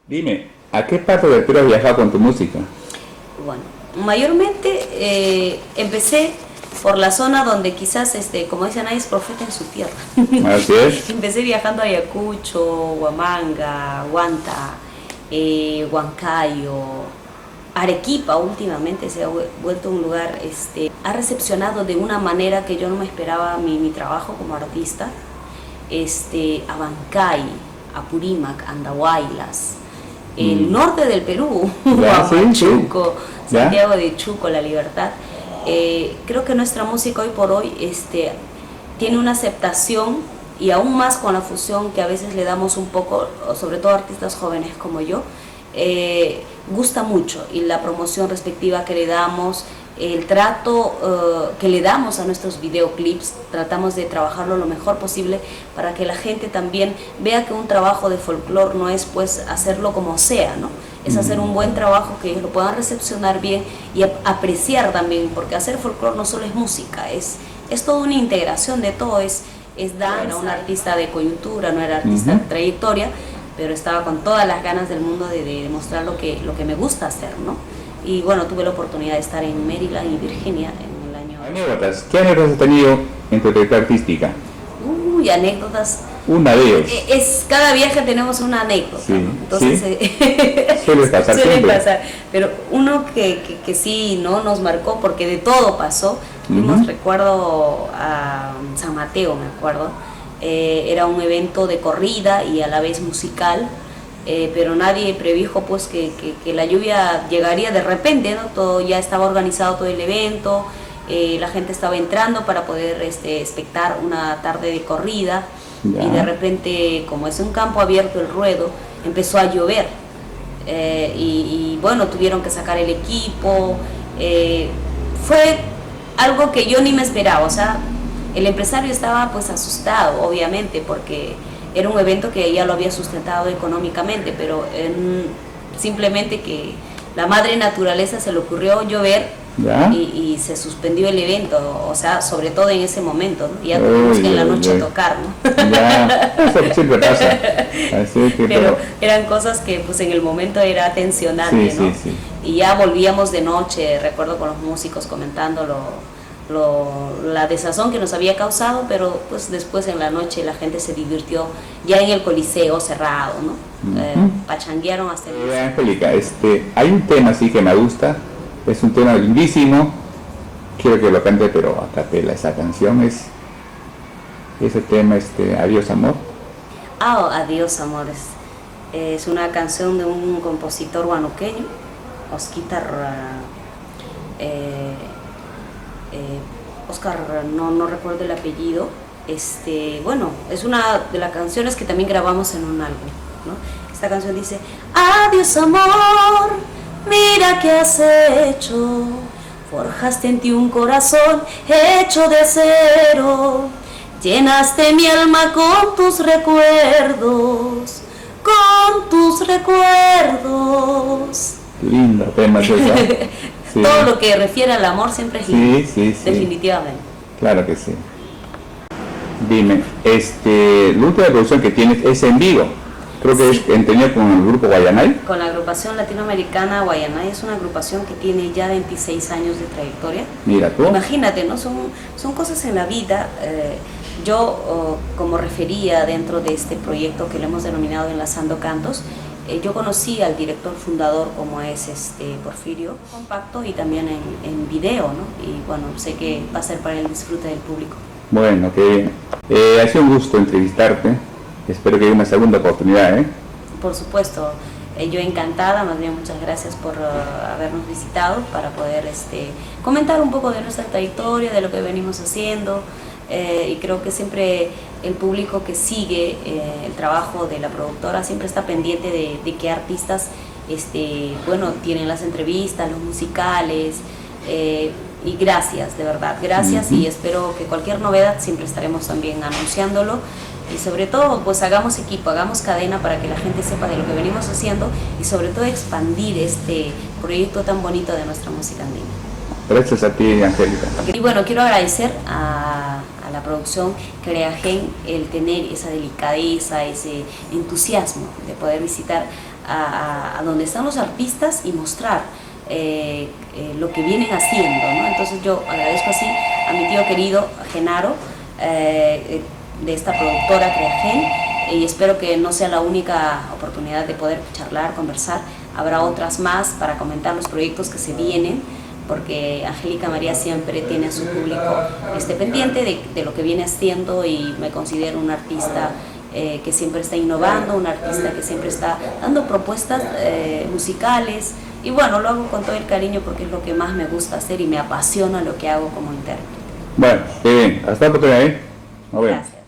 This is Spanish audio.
Dime, ¿a qué parte del Perú has viajado con tu música? Bueno, mayormente empecé por la zona donde quizás, como dicen ahí, es profeta en su tierra. Así es. Empecé viajando a Ayacucho, Huamanga, Huanta, Huancayo, Arequipa. Últimamente se ha vuelto un lugar, ha recepcionado de una manera que yo no me esperaba mi trabajo como artista, a Bancay, Apurímac, Andahuaylas, el norte del Perú, Huamachuco, sí. Santiago de Chuco, La Libertad. Creo que nuestra música hoy por hoy tiene una aceptación, y aún más con la fusión que a veces le damos un poco, sobre todo a artistas jóvenes como yo, gusta mucho, y la promoción respectiva que le damos, el trato que le damos a nuestros videoclips, tratamos de trabajarlo lo mejor posible para que la gente también vea que un trabajo de folclore no es pues hacerlo como sea, ¿no? Es hacer un buen trabajo, que ellos lo puedan recepcionar bien y apreciar también, porque hacer folclore no solo es música, es toda una integración de todo, es danza. Era un artista de coyuntura, no era artista de trayectoria, pero estaba con todas las ganas del mundo de demostrar lo que me gusta hacer, ¿no? Y bueno, tuve la oportunidad de estar en Maryland y Virginia en el año... Anécdotas. ¿Qué anécdotas has tenido en tu trayectoria artística? Uy, anécdotas. Una de ellas. Cada viaje tenemos una anécdota, sí, ¿no? Entonces, ¿sí? Suele pasar. Pero uno que sí, ¿no? Nos marcó, porque de todo pasó. Fuimos, recuerdo, a San Mateo, me acuerdo. Era un evento de corrida y a la vez musical. Pero nadie predijo pues que la lluvia llegaría de repente, ¿no? Todo ya estaba organizado, todo el evento, la gente estaba entrando para poder espectar una tarde de corrida, ya. Y de repente, como es un campo abierto el ruedo, empezó a llover, y bueno, tuvieron que sacar el equipo. Fue algo que yo ni me esperaba, o sea, el empresario estaba pues asustado, obviamente, porque era un evento que ya lo había sustentado económicamente, pero simplemente que la madre naturaleza se le ocurrió llover, y se suspendió el evento, o sea, sobre todo en ese momento, ¿no? Ya tuvimos que en la noche tocar, ¿no? Ya, eso siempre pasa. Así que, pero eran cosas que pues en el momento era tensionante, sí, ¿no? Sí. Y ya volvíamos de noche, recuerdo con los músicos comentando la desazón que nos había causado, pero pues después en la noche la gente se divirtió ya en el Coliseo cerrado, ¿no? Pachanguearon hasta el... Angélica, hay un tema así que me gusta, es un tema lindísimo, quiero que lo cante pero a capela. Esa canción es ese tema, Adiós Amor. Adiós Amor, es una canción de un compositor huanuqueño, Osquitar, Oscar, no recuerdo el apellido. Bueno, es una de las canciones que también grabamos en un álbum, ¿no? Esta canción dice: adiós amor, mira qué has hecho, forjaste en ti un corazón hecho de acero, llenaste mi alma con tus recuerdos, Lindo tema es esa. Sí. Todo lo que refiere al amor siempre es lindo, sí. Definitivamente. Claro que sí. Dime, la última producción que tienes es en vivo. Creo que es tenía con el grupo Guayanay. Con la agrupación latinoamericana Guayanay, es una agrupación que tiene ya 26 años de trayectoria. Mira tú. Imagínate, ¿no? Son cosas en la vida. Yo, como refería dentro de este proyecto que le hemos denominado Enlazando Cantos, yo conocí al director fundador, como es Porfirio Compacto, y también en video, ¿no? Y bueno, sé que va a ser para el disfrute del público. Bueno, que ha sido un gusto entrevistarte. Espero que haya una segunda oportunidad, ¿eh? Por supuesto, yo encantada, más bien muchas gracias por habernos visitado para poder comentar un poco de nuestra trayectoria, de lo que venimos haciendo, y creo que siempre el público que sigue el trabajo de la productora siempre está pendiente de qué artistas bueno, tienen las entrevistas, los musicales, y gracias, de verdad, gracias, y espero que cualquier novedad siempre estaremos también anunciándolo. Y sobre todo, pues hagamos equipo, hagamos cadena para que la gente sepa de lo que venimos haciendo, y sobre todo expandir este proyecto tan bonito de nuestra música andina. Gracias a ti, Angélica. Y bueno, quiero agradecer a la la producción Creagen el tener esa delicadeza, ese entusiasmo de poder visitar a donde están los artistas y mostrar lo que vienen haciendo, ¿no? Entonces yo agradezco así a mi tío querido, a Genaro, de esta productora Creagen, y espero que no sea la única oportunidad de poder charlar, conversar. Habrá otras más para comentar los proyectos que se vienen, porque Angélica María siempre tiene a su público pendiente de lo que viene haciendo, y me considero una artista que siempre está innovando, un artista que siempre está dando propuestas musicales, y bueno, lo hago con todo el cariño porque es lo que más me gusta hacer y me apasiona lo que hago como intérprete. Bueno, qué bien. Hasta la oportunidad, ¿eh? Nos vemos. Gracias.